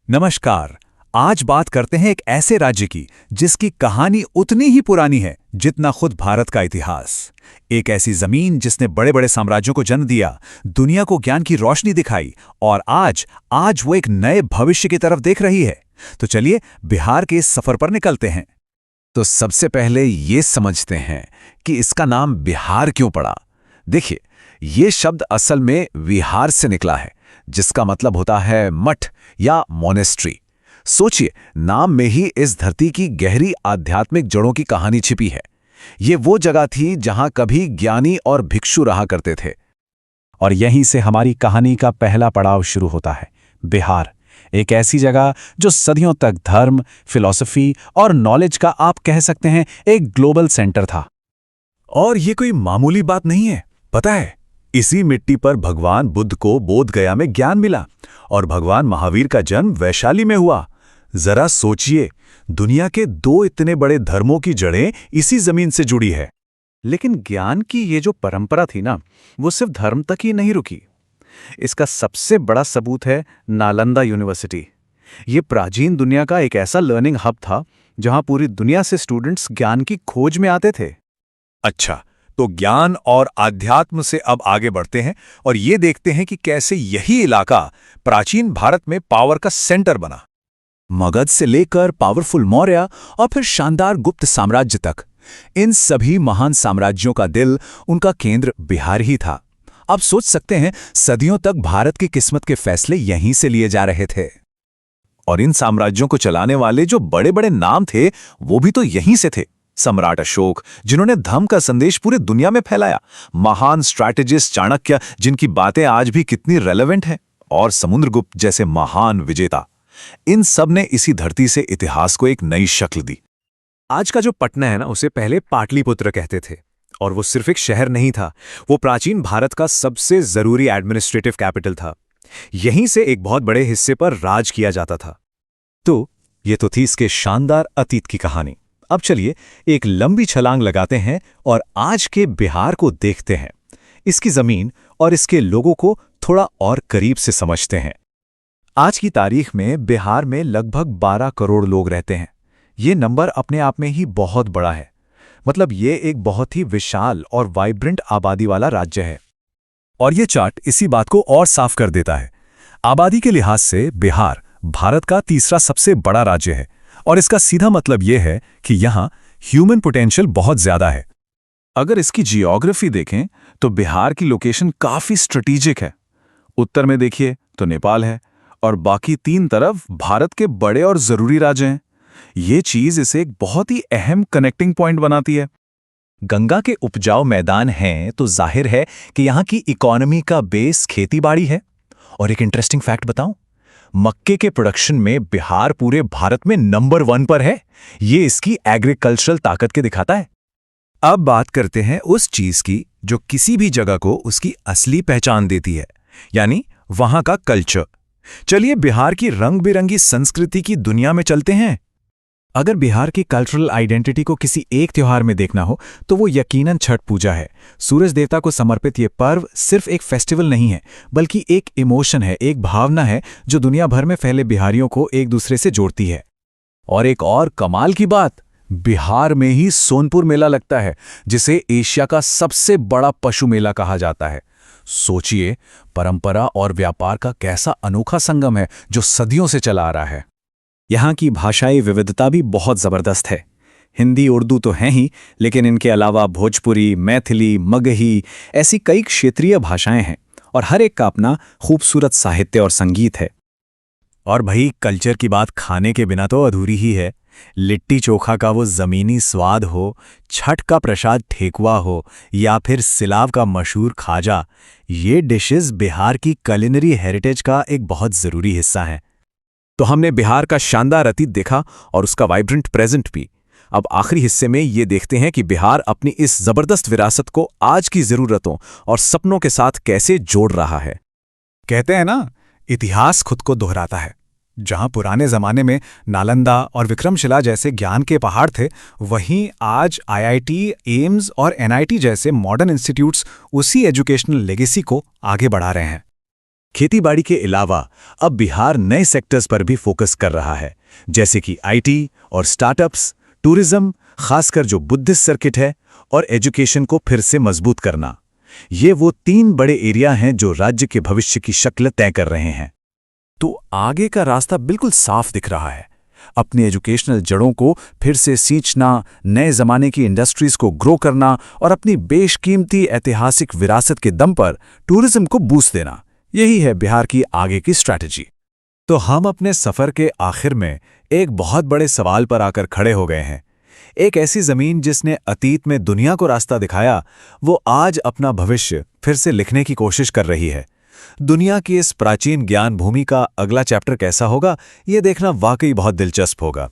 नमस्कार। आज बात करते हैं एक ऐसे राज्य की जिसकी कहानी उतनी ही पुरानी है जितना खुद भारत का इतिहास। एक ऐसी जमीन जिसने बड़े बड़े साम्राज्यों को जन्म दिया, दुनिया को ज्ञान की रोशनी दिखाई और आज वो एक नए भविष्य की तरफ देख रही है। तो चलिए बिहार के इस सफर पर निकलते हैं। तो सबसे पहले ये समझते हैं कि इसका नाम बिहार क्यों पड़ा। देखिए, ये शब्द असल में विहार से निकला है, जिसका मतलब होता है मठ या मोनेस्ट्री। सोचिए, नाम में ही इस धरती की गहरी आध्यात्मिक जड़ों की कहानी छिपी है। ये वो जगह थी जहां कभी ज्ञानी और भिक्षु रहा करते थे। और यहीं से हमारी कहानी का पहला पड़ाव शुरू होता है। बिहार, एक ऐसी जगह जो सदियों तक धर्म, फिलॉसफी और नॉलेज का, आप कह सकते हैं, एक ग्लोबल सेंटर था। और ये कोई मामूली बात नहीं है। पता है, इसी मिट्टी पर भगवान बुद्ध को बोध गया में ज्ञान मिला और भगवान महावीर का जन्म वैशाली में हुआ। जरा सोचिए, दुनिया के दो इतने बड़े धर्मों की जड़ें इसी जमीन से जुड़ी है। लेकिन ज्ञान की ये जो परंपरा थी ना, वो सिर्फ धर्म तक ही नहीं रुकी। इसका सबसे बड़ा सबूत है नालंदा यूनिवर्सिटी। ये प्राचीन दुनिया का एक ऐसा लर्निंग हब था जहां पूरी दुनिया से स्टूडेंट्स ज्ञान की खोज में आते थे। अच्छा, तो ज्ञान और आध्यात्म से अब आगे बढ़ते हैं और ये देखते हैं कि कैसे यही इलाका प्राचीन भारत में पावर का सेंटर बना। मगध से लेकर पावरफुल मौर्य और फिर शानदार गुप्त साम्राज्य तक, इन सभी महान साम्राज्यों का दिल, उनका केंद्र बिहार ही था। आप सोच सकते हैं, सदियों तक भारत की किस्मत के फैसले यहीं से लिए जा रहे थे। और इन साम्राज्यों को चलाने वाले जो बड़े बड़े नाम थे, वो भी तो यहीं से थे। सम्राट अशोक, जिन्होंने धम्म का संदेश पूरी दुनिया में फैलाया, महान स्ट्रैटेजिस्ट चाणक्य, जिनकी बातें आज भी कितनी रेलेवेंट हैं, और समुद्रगुप्त जैसे महान विजेता। इन सब ने इसी धरती से इतिहास को एक नई शक्ल दी। आज का जो पटना है ना, उसे पहले पाटलिपुत्र कहते थे। और वो सिर्फ एक शहर नहीं था, वो प्राचीन भारत का सबसे जरूरी एडमिनिस्ट्रेटिव कैपिटल था। यहीं से एक बहुत बड़े हिस्से पर राज किया जाता था। तो ये तो थी इसके शानदार अतीत की कहानी। अब चलिए एक लंबी छलांग लगाते हैं और आज के बिहार को देखते हैं, इसकी जमीन और इसके लोगों को थोड़ा और करीब से समझते हैं। आज की तारीख में बिहार में लगभग 12 करोड़ लोग रहते हैं। ये नंबर अपने आप में ही बहुत बड़ा है। मतलब ये एक बहुत ही विशाल और वाइब्रेंट आबादी वाला राज्य है। और ये चार्ट इसी बात को और साफ कर देता है। आबादी के लिहाज से बिहार भारत का तीसरा सबसे बड़ा राज्य है और इसका सीधा मतलब यह है कि यहाँ ह्यूमन पोटेंशियल बहुत ज्यादा है। अगर इसकी जियोग्राफी देखें तो बिहार की लोकेशन काफी स्ट्रेटेजिक है। उत्तर में देखिए तो नेपाल है और बाकी 3 तरफ भारत के बड़े और जरूरी राज्य हैं। ये चीज इसे एक बहुत ही अहम कनेक्टिंग पॉइंट बनाती है। गंगा के उपजाऊ मैदान हैं तो जाहिर है कि यहाँ की इकोनॉमी का बेस खेतीबाड़ी है। और एक इंटरेस्टिंग फैक्ट बताऊं, मक्के के प्रोडक्शन में बिहार पूरे भारत में नंबर 1 पर है। ये इसकी एग्रीकल्चरल ताकत के दिखाता है। अब बात करते हैं उस चीज की जो किसी भी जगह को उसकी असली पहचान देती है, यानी वहां का कल्चर। चलिए बिहार की रंग बिरंगी संस्कृति की दुनिया में चलते हैं। अगर बिहार की कल्चरल आइडेंटिटी को किसी एक त्योहार में देखना हो तो वो यकीनन छठ पूजा है। सूरज देवता को समर्पित ये पर्व सिर्फ एक फेस्टिवल नहीं है, बल्कि एक इमोशन है, एक भावना है जो दुनिया भर में फैले बिहारियों को एक दूसरे से जोड़ती है। और एक और कमाल की बात, बिहार में ही सोनपुर मेला लगता है, जिसे एशिया का सबसे बड़ा पशु मेला कहा जाता है। सोचिए, परंपरा और व्यापार का कैसा अनोखा संगम है जो सदियों से चला आ रहा है। यहाँ की भाषाई विविधता भी बहुत ज़बरदस्त है। हिंदी, उर्दू तो हैं ही, लेकिन इनके अलावा भोजपुरी, मैथिली, मगही, ऐसी कई क्षेत्रीय भाषाएं हैं और हर एक का अपना खूबसूरत साहित्य और संगीत है। और भाई, कल्चर की बात खाने के बिना तो अधूरी ही है। लिट्टी चोखा का वो ज़मीनी स्वाद हो, छठ का प्रसाद ठेकुआ हो या फिर सिलाव का मशहूर खाजा, ये डिशेस बिहार की कुलिनरी हेरिटेज का एक बहुत ज़रूरी हिस्सा हैं। तो हमने बिहार का शानदार अतीत देखा और उसका वाइब्रेंट प्रेजेंट भी। अब आखिरी हिस्से में ये देखते हैं कि बिहार अपनी इस जबरदस्त विरासत को आज की जरूरतों और सपनों के साथ कैसे जोड़ रहा है। कहते हैं ना, इतिहास खुद को दोहराता है। जहां पुराने जमाने में नालंदा और विक्रमशिला जैसे ज्ञान के पहाड़ थे, वहीं आज आईआईटी, एम्स और एनआईटी जैसे मॉडर्न इंस्टीट्यूट्स उसी एजुकेशनल लेगेसी को आगे बढ़ा रहे हैं। खेतीबाड़ी के अलावा अब बिहार नए सेक्टर्स पर भी फोकस कर रहा है, जैसे कि आईटी और स्टार्टअप्स, टूरिज्म, खासकर जो बुद्धिस्ट सर्किट है, और एजुकेशन को फिर से मजबूत करना। ये वो 3 बड़े एरिया हैं जो राज्य के भविष्य की शक्ल तय कर रहे हैं। तो आगे का रास्ता बिल्कुल साफ दिख रहा है। अपनी एजुकेशनल जड़ों को फिर से सींचना, नए जमाने की इंडस्ट्रीज को ग्रो करना और अपनी बेशकीमती ऐतिहासिक विरासत के दम पर टूरिज्म को बूस्ट देना, यही है बिहार की आगे की स्ट्रैटेजी। तो हम अपने सफर के आखिर में एक बहुत बड़े सवाल पर आकर खड़े हो गए हैं। एक ऐसी जमीन जिसने अतीत में दुनिया को रास्ता दिखाया, वो आज अपना भविष्य फिर से लिखने की कोशिश कर रही है। दुनिया की इस प्राचीन ज्ञान भूमि का अगला चैप्टर कैसा होगा, ये देखना वाकई बहुत दिलचस्प होगा।